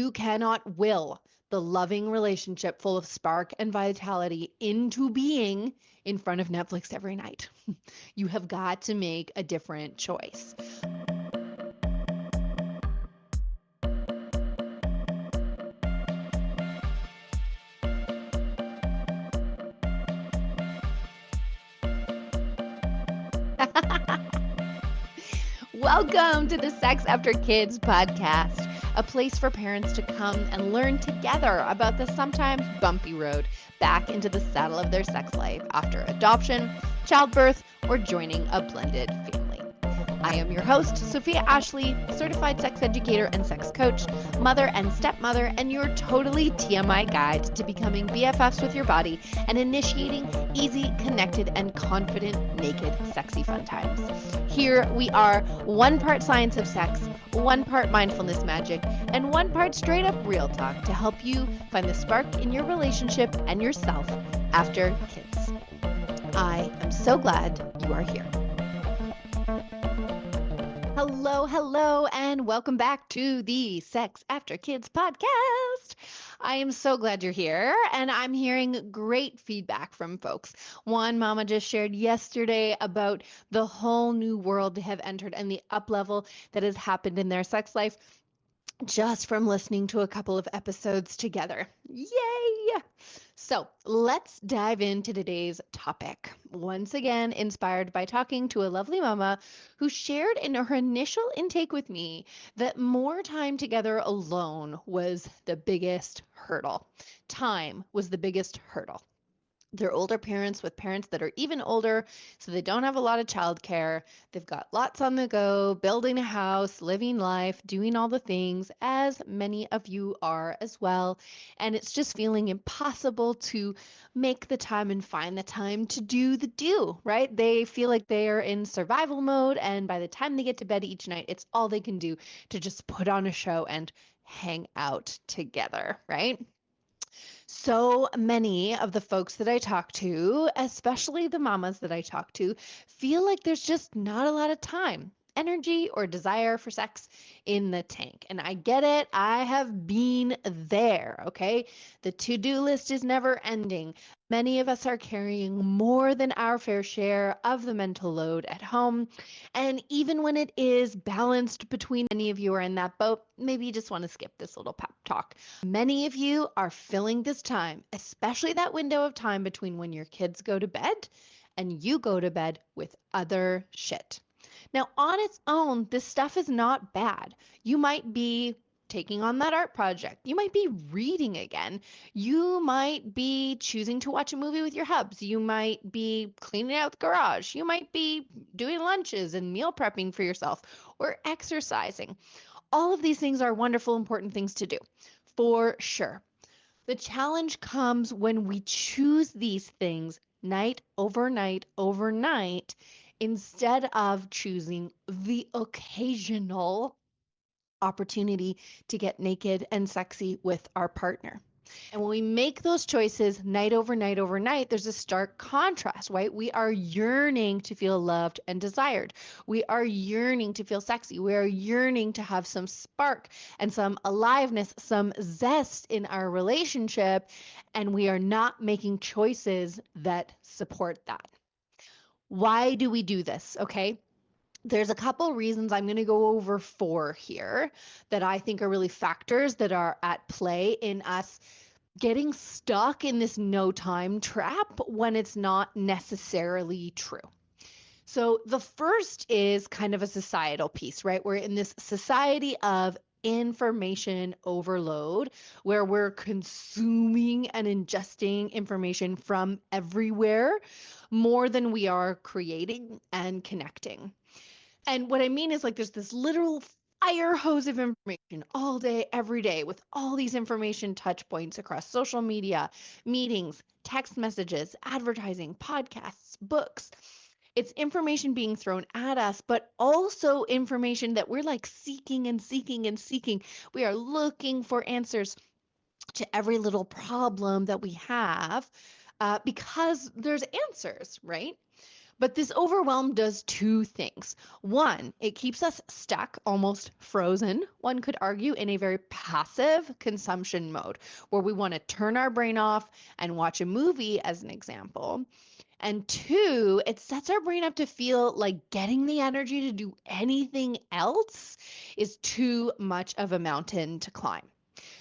You cannot will the loving relationship full of spark and vitality into being in front of Netflix every night. You have got to make a different choice. Welcome to the Sex After Kids podcast, a place for parents to come and learn together about the sometimes bumpy road back into the saddle of their sex life after adoption, childbirth, or joining a blended family. I am your host, Sofia Ashley, certified sex educator and sex coach, mother and stepmother, and your totally TMI guide to becoming BFFs with your body and initiating easy, connected, and confident, naked, sexy fun times. Here we are, one part science of sex, one part mindfulness magic, and one part straight up real talk to help you find the spark in your relationship and yourself after kids. I am so glad you are here. Hello, and welcome back to the Sex After Kids podcast. I am so glad you're here, and I'm hearing great feedback from folks. One mama just shared yesterday about the whole new world they have entered and the up level that has happened in their sex life just from listening to a couple of episodes together. Yay! So let's dive into today's topic. Once again, inspired by talking to a lovely mama who shared in her initial intake with me that more time together alone was the biggest hurdle. Time was the biggest hurdle. They're older parents with parents that are even older, so they don't have a lot of childcare. They've got lots on the go, building a house, living life, doing all the things, as many of you are as well. And it's just feeling impossible to make the time and find the time to do the do, right? They feel like they are in survival mode, and by the time they get to bed each night, it's all they can do to just put on a show and hang out together, right? So many of the folks that I talk to, especially the mamas that I talk to, feel like there's just not a lot of time, energy, or desire for sex in the tank. And I get it. I have been there, okay? The to-do list is never ending. Many of us are carrying more than our fair share of the mental load at home. And even when it is balanced between many of you are in that boat, maybe you just want to skip this little pep talk. Many of you are filling this time, especially that window of time between when your kids go to bed and you go to bed with other shit. Now, on its own, this stuff is not bad. You might be taking on that art project. You might be reading again. You might be choosing to watch a movie with your hubs. You might be cleaning out the garage. You might be doing lunches and meal prepping for yourself or exercising. All of these things are wonderful, important things to do, for sure. The challenge comes when we choose these things night over night over night instead of choosing the occasional opportunity to get naked and sexy with our partner. And when we make those choices night over night over night, there's a stark contrast, right? We are yearning to feel loved and desired. We are yearning to feel sexy. We are yearning to have some spark and some aliveness, some zest in our relationship. And we are not making choices that support that. Why do we do this? Okay. There's a couple reasons. I'm going to go over 4 here that I think are really factors that are at play in us getting stuck in this no time trap when it's not necessarily true. So the first is kind of a societal piece, right? We're in this society of information overload where we're consuming and ingesting information from everywhere more than we are creating and connecting. And what I mean is like there's this literal fire hose of information all day, every day, with all these information touch points across social media, meetings, text messages, advertising, podcasts, books. It's information being thrown at us, but also information that we're like seeking and seeking and seeking. We are looking for answers to every little problem that we have because there's answers, right? But this overwhelm does two things. One, it keeps us stuck, almost frozen, one could argue, in a very passive consumption mode where we want to turn our brain off and watch a movie, as an example. And two, it sets our brain up to feel like getting the energy to do anything else is too much of a mountain to climb.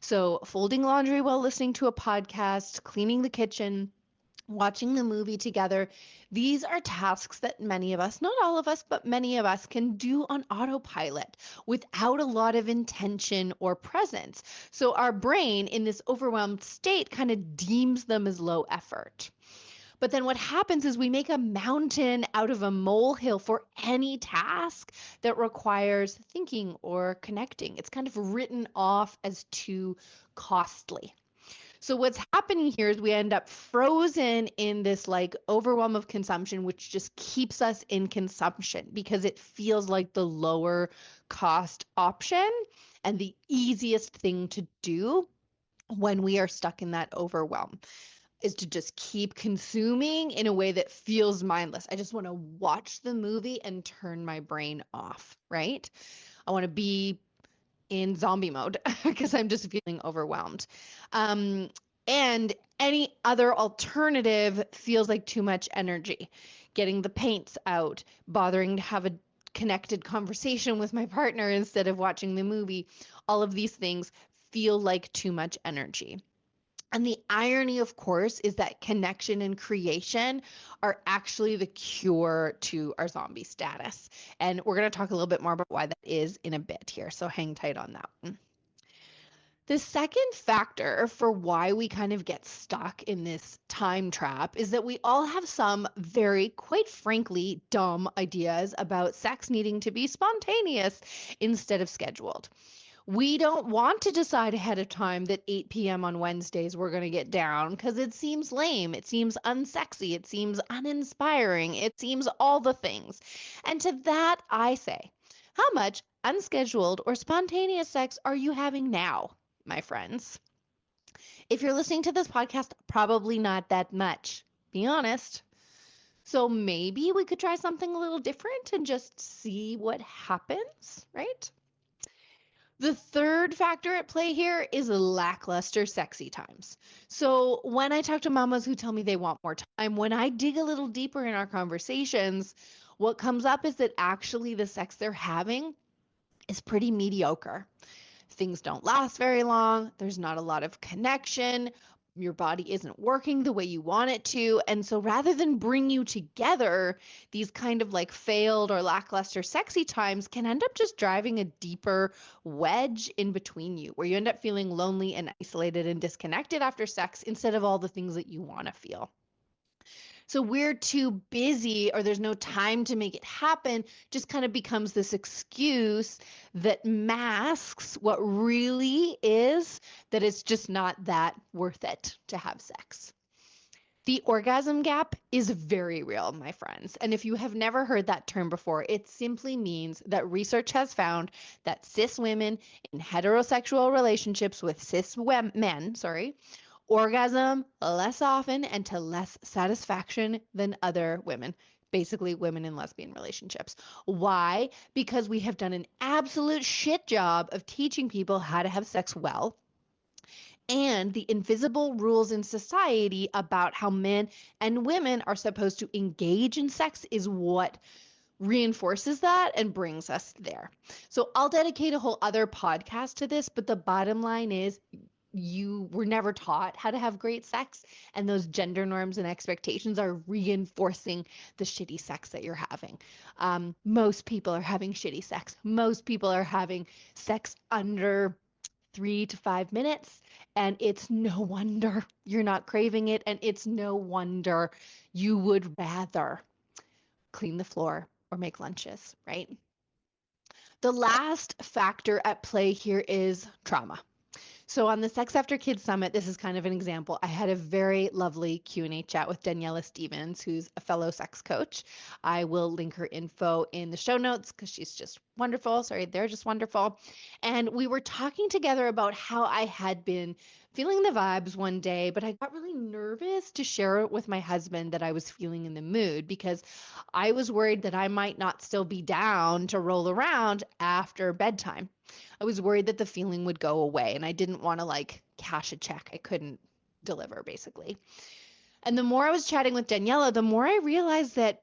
So, folding laundry while listening to a podcast, cleaning the kitchen, watching the movie together, these are tasks that many of us, not all of us, but many of us can do on autopilot without a lot of intention or presence. So, our brain in this overwhelmed state kind of deems them as low effort. But then what happens is we make a mountain out of a molehill for any task that requires thinking or connecting. It's kind of written off as too costly. So what's happening here is we end up frozen in this like overwhelm of consumption, which just keeps us in consumption because it feels like the lower cost option and the easiest thing to do when we are stuck in that overwhelm is to just keep consuming in a way that feels mindless. I just want to watch the movie and turn my brain off, right? I want to be in zombie mode because I'm just feeling overwhelmed. And any other alternative feels like too much energy. Getting the paints out, bothering to have a connected conversation with my partner instead of watching the movie, all of these things feel like too much energy. And the irony, of course, is that connection and creation are actually the cure to our zombie status. And we're going to talk a little bit more about why that is in a bit here. So hang tight on that one. The second factor for why we kind of get stuck in this time trap is that we all have some very, quite frankly, dumb ideas about sex needing to be spontaneous instead of scheduled. We don't want to decide ahead of time that 8 p.m. on Wednesdays we're going to get down because it seems lame, it seems unsexy, it seems uninspiring, it seems all the things. And to that I say, how much unscheduled or spontaneous sex are you having now, my friends? If you're listening to this podcast, probably not that much. Be honest. So maybe we could try something a little different and just see what happens, right? The third factor at play here is lackluster sexy times. So when I talk to mamas who tell me they want more time, when I dig a little deeper in our conversations, what comes up is that actually the sex they're having is pretty mediocre. Things don't last very long. There's not a lot of connection. Your body isn't working the way you want it to. And so rather than bring you together, these kind of like failed or lackluster sexy times can end up just driving a deeper wedge in between you, where you end up feeling lonely and isolated and disconnected after sex instead of all the things that you want to feel. So we're too busy or there's no time to make it happen, just kind of becomes this excuse that masks what really is, that it's just not that worth it to have sex. The orgasm gap is very real, my friends. And if you have never heard that term before, it simply means that research has found that cis women in heterosexual relationships with cis men, orgasm less often and to less satisfaction than other women, basically women in lesbian relationships. Why? Because we have done an absolute shit job of teaching people how to have sex well. And the invisible rules in society about how men and women are supposed to engage in sex is what reinforces that and brings us there. So I'll dedicate a whole other podcast to this, but the bottom line is you were never taught how to have great sex, and those gender norms and expectations are reinforcing the shitty sex that you're having. Most people are having shitty sex. Most people are having sex under 3 to 5 minutes, and it's no wonder you're not craving it, and it's no wonder you would rather clean the floor or make lunches, right? The last factor at play here is trauma. So on the Sex After Kids Summit, this is kind of an example. I had a very lovely Q&A chat with Daniela Stevens, who's a fellow sex coach. I will link her info in the show notes because she's just wonderful. Sorry, they're just wonderful. And we were talking together about how I had been feeling the vibes one day, but I got really nervous to share it with my husband that I was feeling in the mood because I was worried that I might not still be down to roll around after bedtime. I was worried that the feeling would go away and I didn't want to like cash a check I couldn't deliver, basically. And the more I was chatting with Daniela, the more I realized that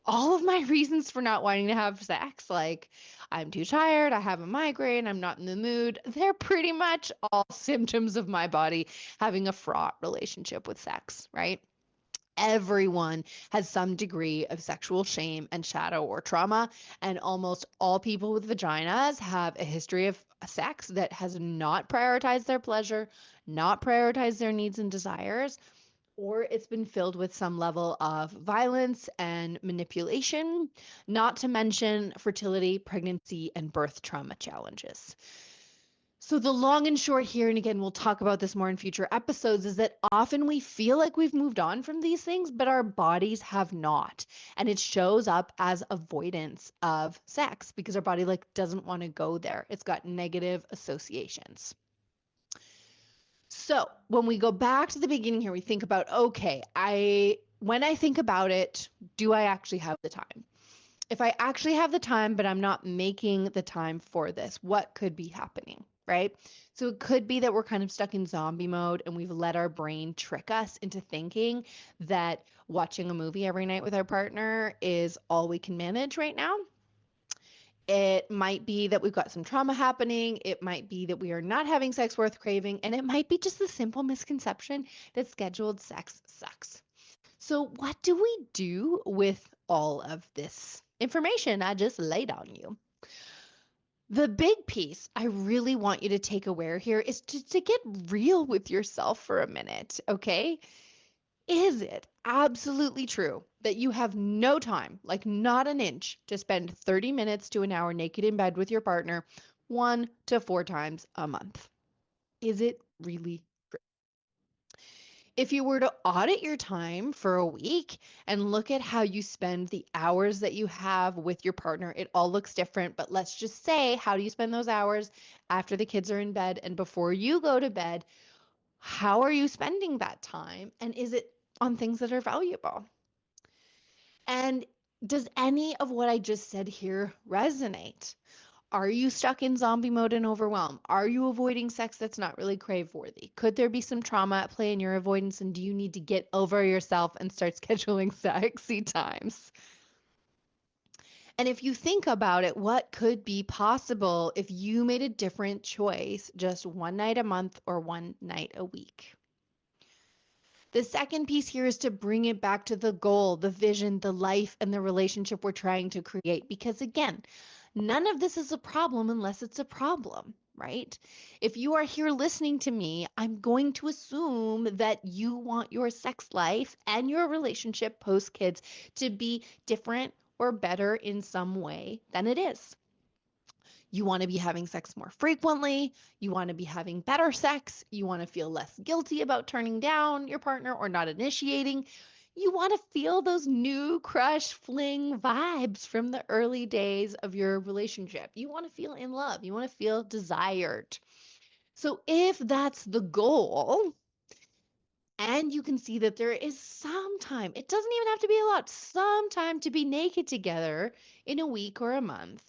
all of my reasons for not wanting to have sex, like I'm too tired, I have a migraine, I'm not in the mood, they're pretty much all symptoms of my body having a fraught relationship with sex, right? Everyone has some degree of sexual shame and shadow or trauma, and almost all people with vaginas have a history of sex that has not prioritized their pleasure, not prioritized their needs and desires, or it's been filled with some level of violence and manipulation, not to mention fertility, pregnancy, and birth trauma challenges. So, the long and short here, and again, we'll talk about this more in future episodes, is that often we feel like we've moved on from these things, but our bodies have not. And it shows up as avoidance of sex because our body like doesn't want to go there. It's got negative associations. So when we go back to the beginning here, we think about, okay, when I think about it, do I actually have the time? If I actually have the time, but I'm not making the time for this, what could be happening, right? So it could be that we're kind of stuck in zombie mode and we've let our brain trick us into thinking that watching a movie every night with our partner is all we can manage right now. It might be that we've got some trauma happening. It might be that we are not having sex worth craving. And it might be just the simple misconception that scheduled sex sucks. So, what do we do with all of this information I just laid on you? The big piece I really want you to take aware here is to get real with yourself for a minute, okay? Is it absolutely true that you have no time, like not an inch, to spend 30 minutes to an hour naked in bed with your partner 1 to 4 times a month? Is it really true? If you were to audit your time for a week and look at how you spend the hours that you have with your partner, it all looks different. But let's just say, how do you spend those hours after the kids are in bed and before you go to bed? How are you spending that time? And is it on things that are valuable? And does any of what I just said here resonate? Are you stuck in zombie mode and overwhelm? Are you avoiding sex that's not really crave worthy? Could there be some trauma at play in your avoidance? And do you need to get over yourself and start scheduling sexy times? And if you think about it, what could be possible if you made a different choice just one night a month or one night a week? The second piece here is to bring it back to the goal, the vision, the life, and the relationship we're trying to create. Because again, none of this is a problem unless it's a problem, right? If you are here listening to me, I'm going to assume that you want your sex life and your relationship post kids to be different or better in some way than it is. You want to be having sex more frequently. You want to be having better sex. You want to feel less guilty about turning down your partner or not initiating. You want to feel those new crush fling vibes from the early days of your relationship. You want to feel in love. You want to feel desired. So if that's the goal, and you can see that there is some time, it doesn't even have to be a lot, some time to be naked together in a week or a month.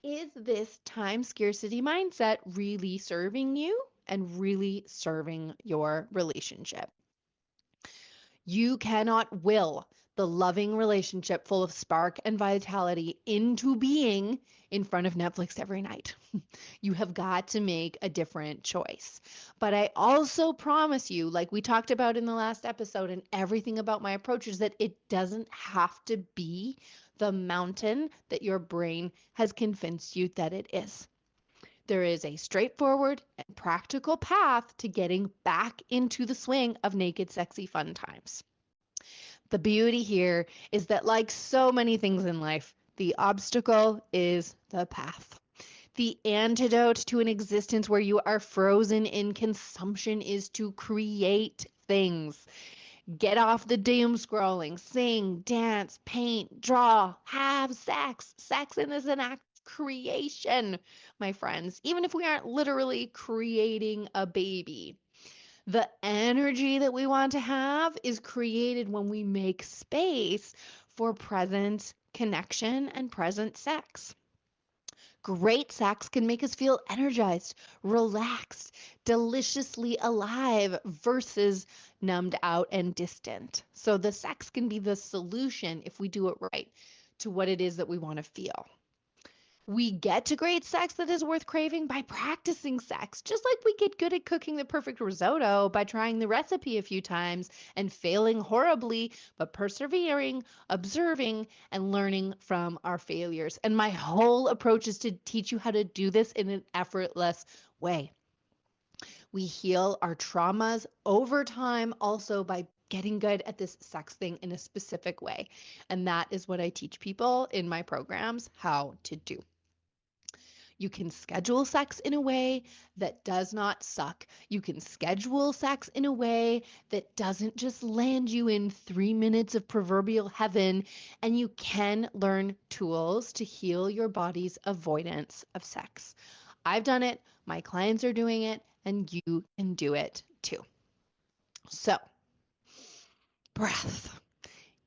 Is this time scarcity mindset really serving you and really serving your relationship? You cannot will the loving relationship full of spark and vitality into being in front of Netflix every night. You have got to make a different choice. But I also promise you, like we talked about in the last episode, and everything about my approach is that it doesn't have to be the mountain that your brain has convinced you that it is. There is a straightforward and practical path to getting back into the swing of naked, sexy fun times. The beauty here is that, like so many things in life, the obstacle is the path. The antidote to an existence where you are frozen in consumption is to create things. Get off the doom scrolling, sing, dance, paint, draw, have sex. Sex is an act creation, my friends, even if we aren't literally creating a baby. The energy that we want to have is created when we make space for present connection and present sex. Great sex can make us feel energized, relaxed, deliciously alive versus numbed out and distant. So the sex can be the solution if we do it right to what it is that we want to feel. We get to great sex that is worth craving by practicing sex, just like we get good at cooking the perfect risotto by trying the recipe a few times and failing horribly, but persevering, observing, and learning from our failures. And my whole approach is to teach you how to do this in an effortless way. We heal our traumas over time also by getting good at this sex thing in a specific way. And that is what I teach people in my programs how to do. You can schedule sex in a way that does not suck. You can schedule sex in a way that doesn't just land you in 3 minutes of proverbial heaven. And you can learn tools to heal your body's avoidance of sex. I've done it, my clients are doing it, and you can do it too. So, breath.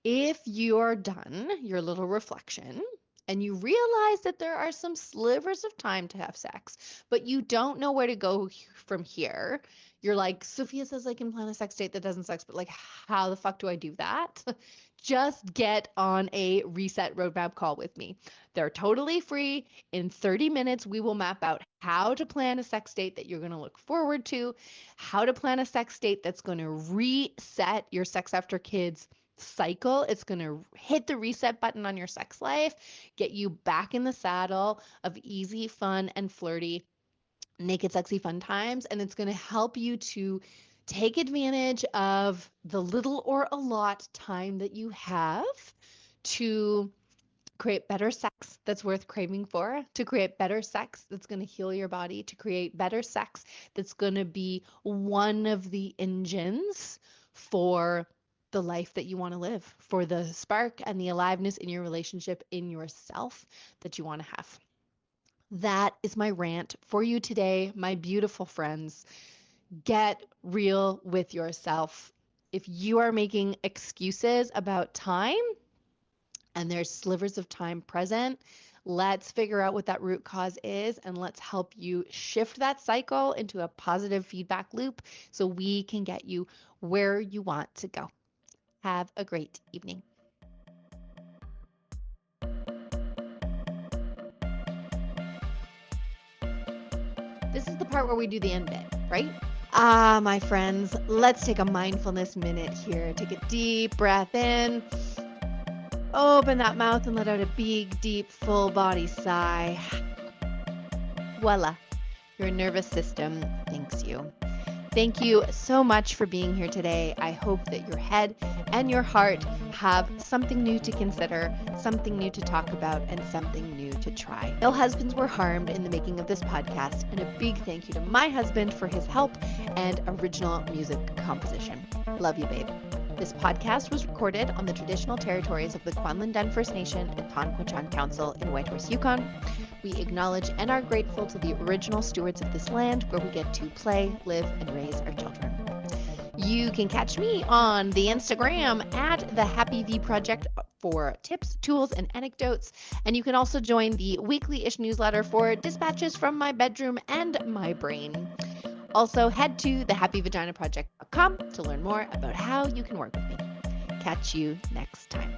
If you're done your little reflection and you realize that there are some slivers of time to have sex, but you don't know where to go from here, you're like, Sofia says I can plan a sex date that doesn't sex, but like, how the fuck do I do that? Just get on a reset roadmap call with me. They're totally free. In 30 minutes, we will map out how to plan a sex date that you're going to look forward to, how to plan a sex date that's going to reset your sex after kids cycle. It's going to hit the reset button on your sex life, get you back in the saddle of easy, fun, and flirty, naked, sexy, fun times. And it's going to help you to take advantage of the little or a lot time that you have to create better sex that's worth craving for, to create better sex that's going to heal your body, to create better sex that's going to be one of the engines for the life that you want to live, for the spark and the aliveness in your relationship, in yourself that you want to have. That is my rant for you today, my beautiful friends. Get real with yourself. If you are making excuses about time and there's slivers of time present, let's figure out what that root cause is and let's help you shift that cycle into a positive feedback loop so we can get you where you want to go. Have a great evening. This is the part where we do the end bit, right? My friends, let's take a mindfulness minute here. Take a deep breath in. Open that mouth and let out a big, deep, full body sigh. Voila, your nervous system thanks you. Thank you so much for being here today. I hope that your head and your heart have something new to consider, something new to talk about, and something new to try. No husbands were harmed in the making of this podcast, and a big thank you to my husband for his help and original music composition. Love you, babe. This podcast was recorded on the traditional territories of the Kwanlin First Nation and Tonquachan Council in Whitehorse, Yukon. We acknowledge and are grateful to the original stewards of this land where we get to play, live, and raise our children. You can catch me on the Instagram at the Happy V Project for tips, tools, and anecdotes. And you can also join the weekly-ish newsletter for dispatches from my bedroom and my brain. Also, head to thehappyvaginaproject.com to learn more about how you can work with me. Catch you next time.